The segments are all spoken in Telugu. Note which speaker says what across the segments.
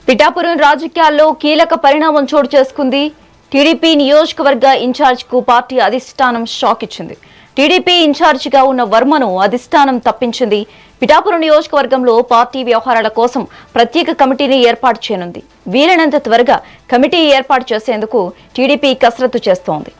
Speaker 1: పిఠాపురం రాజకీయాల్లో కీలక పరిణామం చోటు చేసుకుంది. టీడీపీ నియోజకవర్గ ఇన్ఛార్జ్ కు పార్టీ అధిష్టానం షాక్ ఇచ్చింది. టీడీపీ ఇన్ఛార్జిగా ఉన్న వర్మను అధిష్టానం తప్పించింది. పిఠాపురం నియోజకవర్గంలో పార్టీ వ్యవహారాల కోసం ప్రత్యేక కమిటీని ఏర్పాటు చేయనుంది. వీలైనంత త్వరగా కమిటీ ఏర్పాటు చేసేందుకు టీడీపీ కసరత్తు చేస్తోంది.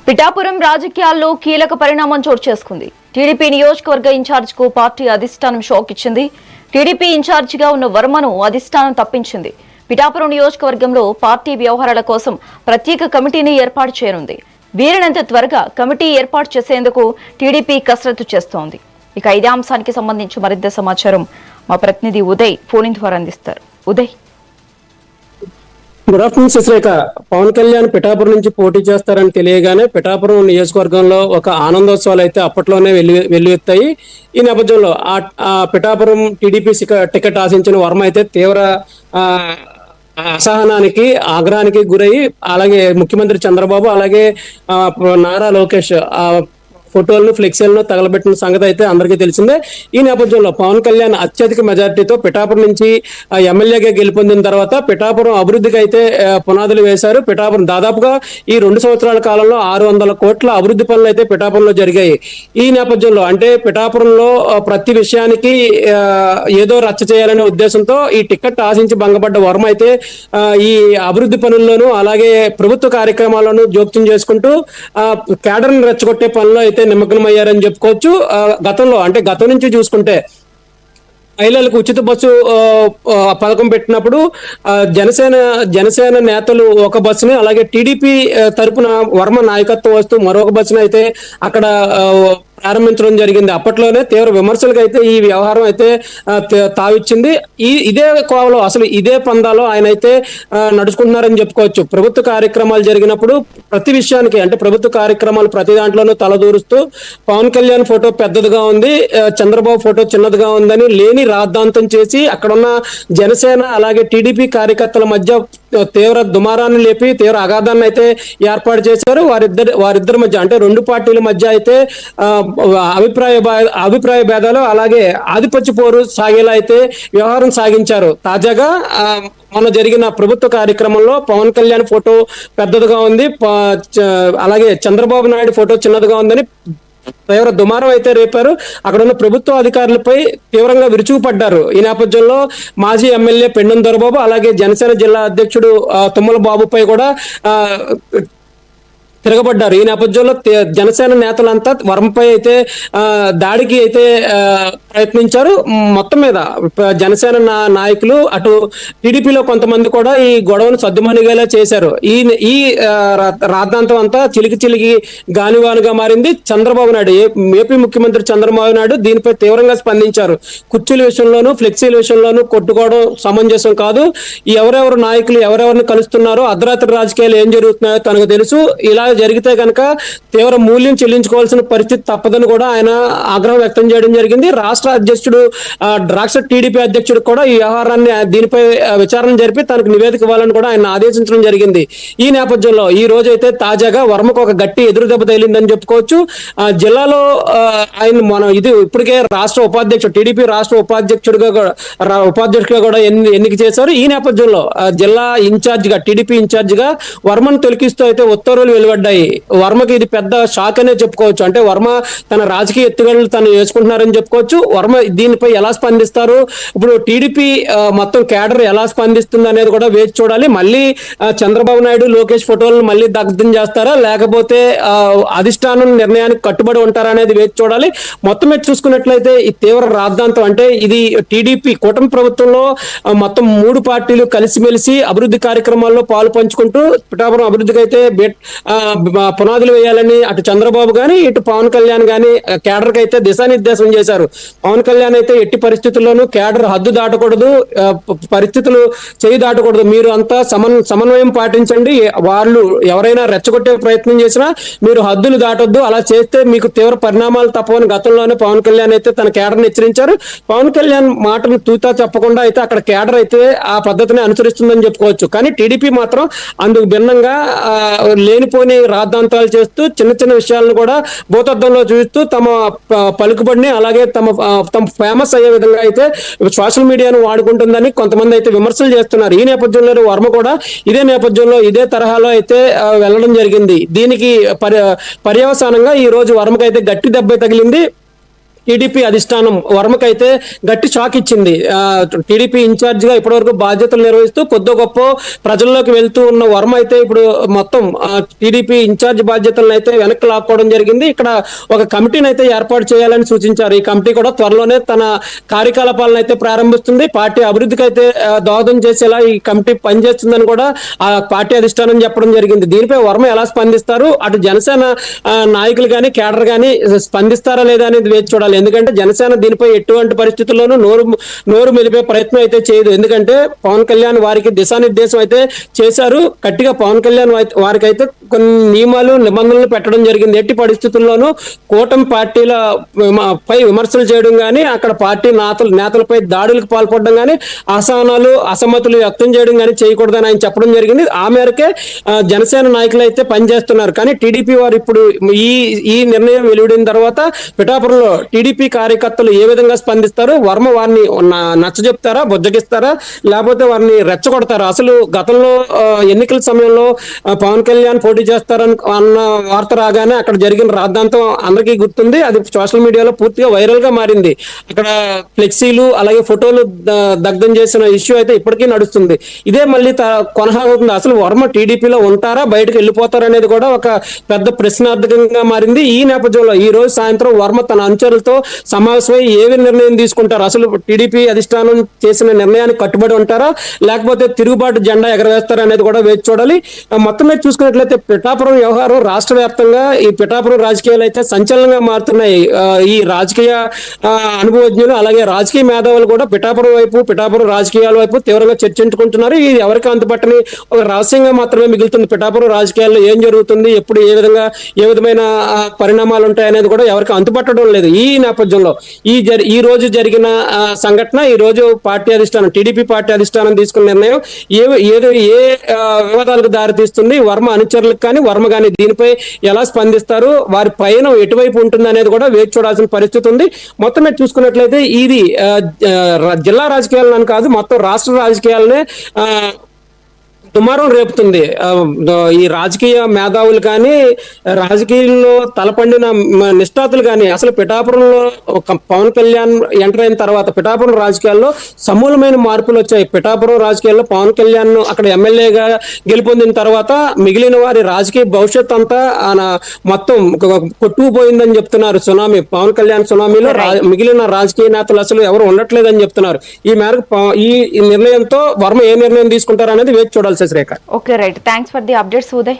Speaker 1: పిఠాపురం రాజకీయాల్లో కీలక పరిణామం చోటు చేసుకుంది. టీడీపీ నియోజకవర్గ ఇన్ఛార్జ్ కు పార్టీ అధిష్టానం షాక్ ఇచ్చింది. టీడీపీ ఇన్ఛార్జిగా ఉన్న వర్మను అధిష్టానం తప్పించింది. పిఠాపురం నియోజకవర్గంలో పార్టీ వ్యవహారాల కోసం ప్రత్యేక కమిటీని ఏర్పాటు చేయనుంది. వీలైనంత త్వరగా కమిటీ ఏర్పాటు చేసేందుకు టీడీపీ కసరత్తు చేస్తోంది. ఇక ఇదే అంశానికి సంబంధించి మరింత సమాచారం మా ప్రతినిధి ఉదయ్ ఫోన్ ద్వారా అందిస్తారు. Uday,
Speaker 2: good afternoon Sasirekha. పవన్ కళ్యాణ్ పిఠాపురం నుంచి పోటీ చేస్తారని తెలియగానే పిఠాపురం నియోజకవర్గంలో ఒక ఆనందోత్సవాలు అయితే అప్పట్లోనే వెల్లువెత్తాయి. ఈ నేపథ్యంలో ఆ పిఠాపురం టీడీపీ టికెట్ ఆశించిన వర్మ అయితే తీవ్ర అసహనానికి ఆగ్రహానికి గురయ్యి, అలాగే ముఖ్యమంత్రి చంద్రబాబు అలాగే నారా లోకేష్ ఫోటోలను ఫ్లెక్సీలను తగలబెట్టిన సంగతి అయితే అందరికీ తెలిసిందే. ఈ నేపథ్యంలో పవన్ కళ్యాణ్ అత్యధిక మెజార్టీతో పిఠాపురం నుంచి ఎమ్మెల్యేగా గెలుపొందిన తర్వాత పిఠాపురం అభివృద్ధికి అయితే పునాదులు వేశారు. పిఠాపురం దాదాపుగా ఈ 2 సంవత్సరాల కాలంలో 600 కోట్ల అభివృద్ధి పనులు అయితే పిఠాపురంలో జరిగాయి. ఈ నేపథ్యంలో అంటే పిఠాపురంలో ప్రతి విషయానికి ఏదో రచ్చ చేయాలనే ఉద్దేశంతో ఈ టికెట్ ఆశించి భంగపడ్డ వర్మ అయితే ఈ అభివృద్ధి పనుల్లోనూ అలాగే ప్రభుత్వ కార్యక్రమాల్లోనూ జోక్యం చేసుకుంటూ కేడర్ని రెచ్చగొట్టే పనుల్లో అయితే నిమగ్నమయ్యారని చెప్పుకోవచ్చు. గతం నుంచి చూసుకుంటే మహిళలకు ఉచిత బస్సు పథకం పెట్టినప్పుడు జనసేన నేతలు ఒక బస్సుని, అలాగే టీడీపీ తరపున వర్మ నాయకత్వం వస్తూ మరొక బస్సుని అయితే అక్కడ ప్రారంభించడం జరిగింది. అప్పట్లోనే తీవ్ర విమర్శలకు అయితే ఈ వ్యవహారం అయితే తావిచ్చింది. ఇదే కోవలో అసలు ఇదే పందాలో ఆయన అయితే నడుచుకుంటున్నారని చెప్పుకోవచ్చు. ప్రభుత్వ కార్యక్రమాలు జరిగినప్పుడు ప్రతి విషయానికి అంటే ప్రభుత్వ కార్యక్రమాలు ప్రతి దాంట్లోనూ తలదూరుస్తూ పవన్ కళ్యాణ్ ఫోటో పెద్దదిగా ఉంది, చంద్రబాబు ఫోటో చిన్నదిగా ఉందని లేని రాద్ధాంతం చేసి అక్కడున్న జనసేన అలాగే టీడీపీ కార్యకర్తల మధ్య తీవ్ర దుమారాన్ని లేపి తీవ్ర అగాధాన్ని అయితే ఏర్పాటు చేశారు. వారిద్దరి మధ్య అంటే 2 పార్టీల మధ్య అయితే అభిప్రాయ భేదాలు అలాగే ఆధిపత్య పోరు సాగేలా అయితే వ్యవహారం సాగించారు. తాజాగా మొన్న జరిగిన ప్రభుత్వ కార్యక్రమంలో పవన్ కళ్యాణ్ ఫోటో పెద్దదిగా ఉంది, అలాగే చంద్రబాబు నాయుడు ఫోటో చిన్నదిగా ఉందని తీవ్ర దుమారం అయితే రేపారు. అక్కడ ఉన్న ప్రభుత్వ అధికారులపై తీవ్రంగా విరుచుకుపడ్డారు. ఈ నేపథ్యంలో మాజీ ఎమ్మెల్యే పెండం దొరబాబు అలాగే జనసేన జిల్లా అధ్యక్షుడు తుమ్మల బాబుపై కూడా తిరగబడ్డారు. ఈ నేపథ్యంలో జనసేన నేతలంతా వర్మపై అయితే దాడికి అయితే ప్రయత్నించారు. మొత్తం మీద జనసేన నాయకులు అటు టీడీపీలో కొంతమంది కూడా ఈ గొడవను సద్దుమణిగేలా చేశారు. ఈ రాద్ధాంతం అంతా చిలికి గానివానుగా మారింది. చంద్రబాబు నాయుడు ఏపీ ముఖ్యమంత్రి చంద్రబాబు నాయుడు దీనిపై తీవ్రంగా స్పందించారు. కుర్చీల విషయంలోనూ ఫ్లెక్సీల విషయంలోనూ కొట్టుకోవడం సమంజసం కాదు. ఎవరెవరు నాయకులు ఎవరెవరిని కలుస్తున్నారో అర్ధరాత్రి రాజకీయాలు ఏం జరుగుతున్నాయో తనకు తెలుసు. ఇలా జరిగితే కనుక తీవ్ర మూల్యం చెల్లించుకోవాల్సిన పరిస్థితి తప్పదని కూడా ఆయన ఆగ్రహం వ్యక్తం చేయడం జరిగింది. రాష్ట్ర అధ్యక్షుడు రాష్ట్ర టీడీపీ అధ్యక్షుడు కూడా ఈ వ్యవహారాన్ని దీనిపై విచారణ జరిపి తనకు నివేదిక ఇవ్వాలని కూడా ఆయన ఆదేశించడం జరిగింది. ఈ నేపథ్యంలో ఈ రోజు అయితే తాజాగా వర్మకు ఒక గట్టి ఎదురు దెబ్బ తగిలిందని చెప్పుకోవచ్చు. జిల్లాలో ఆయన ఇప్పటికే రాష్ట్ర ఉపాధ్యక్షుడు టీడీపీ రాష్ట్ర ఉపాధ్యక్షుడిగా కూడా ఎన్నిక చేశారు. ఈ నేపథ్యంలో జిల్లా ఇన్ఛార్జిగా టీడీపీ ఇన్ఛార్జిగా వర్మను తొలగిస్తూ అయితే ఉత్తర్వులు వెలువడ్డాయి. వర్మకి ఇది పెద్ద షాక్ అనే చెప్పుకోవచ్చు. అంటే వర్మ తన రాజకీయ ఎత్తుగడలు తను వేసుకుంటున్నారని చెప్పుకోవచ్చు. వర్మ దీనిపై ఎలా స్పందిస్తారు, ఇప్పుడు టీడీపీ మొత్తం కేడర్ ఎలా స్పందిస్తుంది అనేది కూడా వేచి చూడాలి. మళ్ళీ చంద్రబాబు నాయుడు లోకేష్ ఫోటోలను మళ్ళీ దగ్ధం చేస్తారా, లేకపోతే అధిష్టానం నిర్ణయానికి కట్టుబడి ఉంటారా అనేది వేచి చూడాలి. మొత్తం మీద చూసుకున్నట్లయితే ఈ తీవ్ర రాద్ధాంతం అంటే ఇది టీడీపీ కూటమి ప్రభుత్వంలో మొత్తం 3 పార్టీలు కలిసిమెలిసి అభివృద్ధి కార్యక్రమాల్లో పాలు పంచుకుంటూ పిఠాపురం అభివృద్ధికి అయితే పునాదులు వేయాలని అటు చంద్రబాబు గాని ఇటు పవన్ కళ్యాణ్ గాని కేడర్ కి అయితే దిశానిర్దేశం చేశారు. పవన్ కళ్యాణ్ అయితే ఎట్టి పరిస్థితుల్లోనూ కేడర్ హద్దు దాటకూడదు, పరిస్థితులు చేయి దాటకూడదు, మీరు అంతా సమన్వయం పాటించండి, వాళ్ళు ఎవరైనా రెచ్చగొట్టే ప్రయత్నం చేసినా మీరు హద్దులు దాటొద్దు, అలా చేస్తే మీకు తీవ్ర పరిణామాలు తప్పవని గతంలోనే పవన్ కళ్యాణ్ అయితే తన కేడర్ని హెచ్చరించారు. పవన్ కళ్యాణ్ మాటను తూతా చెప్పకుండా అయితే అక్కడ కేడర్ అయితే ఆ పద్ధతిని అనుసరిస్తుందని చెప్పుకోవచ్చు. కానీ టీడీపీ మాత్రం అందుకు భిన్నంగా లేనిపోని రాద్ధాంతాలు చేస్తూ చిన్న చిన్న విషయాలను కూడా భూతద్దంలో చూస్తూ తమ పలుకుబడిని అలాగే తమ ఫేమస్ అయ్యే విధంగా అయితే సోషల్ మీడియాను వాడుకుంటుందని కొంతమంది అయితే విమర్శలు చేస్తున్నారు. ఈ నేపథ్యంలో వర్మ కూడా ఇదే నేపథ్యంలో ఇదే తరహాలో అయితే వెళ్ళడం జరిగింది. దీనికి పర్యవసానంగా ఈ రోజు వర్మకు అయితే గట్టి దెబ్బ తగిలింది. టీడీపీ అధిష్టానం వర్మకైతే గట్టి షాక్ ఇచ్చింది. టీడీపీ ఇన్ఛార్జ్ గా ఇప్పటివరకు బాధ్యతలు నిర్వహిస్తూ కొద్ది గొప్ప ప్రజల్లోకి వెళ్తూ ఉన్న వర్మ అయితే ఇప్పుడు మొత్తం టీడీపీ ఇన్ఛార్జ్ బాధ్యతలను అయితే వెనక్కి లాక్కోవడం జరిగింది. ఇక్కడ ఒక కమిటీని అయితే ఏర్పాటు చేయాలని సూచించారు. ఈ కమిటీ కూడా త్వరలోనే తన కార్యకలాపాలను అయితే ప్రారంభిస్తుంది. పార్టీ అభివృద్ధికి అయితే దోహదం చేసేలా ఈ కమిటీ పనిచేస్తుందని కూడా ఆ పార్టీ అధిష్టానం చెప్పడం జరిగింది. దీనిపై వర్మ ఎలా స్పందిస్తారు, అటు జనసేన నాయకులు కానీ కేడర్ కానీ స్పందిస్తారా లేదా అనేది వేచి చూడాలి. ఎందుకంటే జనసేన దీనిపై ఎటువంటి పరిస్థితుల్లోనూ నోరు మెలిపే ప్రయత్నం అయితే చేయదు. ఎందుకంటే పవన్ కళ్యాణ్ వారికి దిశానిర్దేశం అయితే చేశారు. గట్టిగా పవన్ కళ్యాణ్ వారికి అయితే కొన్ని నియమాలు నిబంధనలు పెట్టడం జరిగింది. ఎట్టి పరిస్థితుల్లోనూ కూటమి పార్టీల పై విమర్శలు చేయడం కానీ, అక్కడ పార్టీ నేతలపై దాడులకు పాల్పడడం కానీ, అసహనాలు అసమ్మతులు వ్యక్తం చేయడం కానీ చేయకూడదని ఆయన చెప్పడం జరిగింది. ఆ మేరకే జనసేన నాయకులు అయితే పనిచేస్తున్నారు. కానీ టీడీపీ వారు ఇప్పుడు ఈ నిర్ణయం వెలువడిన తర్వాత పిఠాపురంలో టీడీపీ కార్యకర్తలు ఏ విధంగా స్పందిస్తారు, వర్మ వారిని నచ్చజెప్తారా, బుజ్జగిస్తారా, లేకపోతే వారిని రెచ్చగొడతారా? అసలు గతంలో ఎన్నికల సమయంలో పవన్ కళ్యాణ్ పోటీ చేస్తారని అన్న వార్త రాగానే అక్కడ జరిగిన రాద్ధాంతం అందరికీ గుర్తుంది. అది సోషల్ మీడియాలో పూర్తిగా వైరల్ గా మారింది. అక్కడ ఫ్లెక్సీలు అలాగే ఫోటోలు దగ్ధం చేసిన ఇష్యూ అయితే ఇప్పటికీ నడుస్తుంది. ఇదే మళ్ళీ కొనసాగుతుంది. అసలు వర్మ టీడీపీలో ఉంటారా, బయటకు వెళ్ళిపోతారా అనేది కూడా ఒక పెద్ద ప్రశ్నార్థకంగా మారింది. ఈ నేపథ్యంలో ఈ రోజు సాయంత్రం వర్మ తన అనుచరులతో సమావేశమై ఏవి నిర్ణయం తీసుకుంటారు, అసలు టీడీపీ అధిష్టానం చేసిన నిర్ణయానికి కట్టుబడి ఉంటారా, లేకపోతే తిరుగుబాటు జెండా ఎగరవేస్తారా అనేది కూడా వేచి చూడాలి. మొత్తం మీద చూసుకున్నట్లయితే పిఠాపురం వ్యవహారం రాష్ట్ర వ్యాప్తంగా ఈ పిఠాపురం రాజకీయాలు అయితే సంచలనంగా మారుతున్నాయి. ఈ రాజకీయ అనుభవజ్ఞులు అలాగే రాజకీయ మేధావులు కూడా పిఠాపురం రాజకీయాల వైపు తీవ్రంగా చర్చించుకుంటున్నారు. ఇది ఎవరికి అంతుపట్టని ఒక రహస్యంగా మాత్రమే మిగులుతుంది. పిఠాపురం రాజకీయాల్లో ఏం జరుగుతుంది, ఎప్పుడు ఏ విధమైన పరిణామాలు ఉంటాయనేది కూడా ఎవరికి అంతుపట్టడం లేదు. ఈ నేపథ్యంలో ఈ రోజు జరిగిన సంఘటన, ఈ రోజు టీడీపీ పార్టీ అధిష్టానం తీసుకున్న నిర్ణయం ఏ వివాదాలకు దారితీస్తుంది, వర్మ అనుచరులకు కానీ వర్మ కానీ దీనిపై ఎలా స్పందిస్తారు, వారి పయనం ఎటువైపు ఉంటుంది అనేది కూడా వేచి చూడాల్సిన పరిస్థితి ఉంది. మొత్తం మీద చూసుకున్నట్లయితే ఇది జిల్లా రాజకీయాలను కాదు, మొత్తం రాష్ట్ర రాజకీయాలనే దుమారం రేపుతుంది. ఈ రాజకీయ మేధావులు కానీ, రాజకీయాల్లో తలపండిన నిష్ఠాతులు కానీ, అసలు పిఠాపురంలో పవన్ కళ్యాణ్ ఎంటర్ అయిన తర్వాత పిఠాపురం రాజకీయాల్లో సమూలమైన మార్పులు వచ్చాయి. పిఠాపురం రాజకీయాల్లో పవన్ కళ్యాణ్ అక్కడ ఎమ్మెల్యేగా గెలుపొందిన తర్వాత మిగిలిన వారి రాజకీయ భవిష్యత్ అంతా మొత్తం కొట్టుకుపోయిందని చెప్తున్నారు. పవన్ కళ్యాణ్ సునామీలో మిగిలిన రాజకీయ నేతలు అసలు ఎవరు ఉండట్లేదని చెప్తున్నారు. ఈ మేరకు ఈ నిర్ణయంతో వర్మ ఏ నిర్ణయం తీసుకుంటారు అనేది వేచి చూడాల్సి.
Speaker 1: Okay right, thanks for the updates Uday.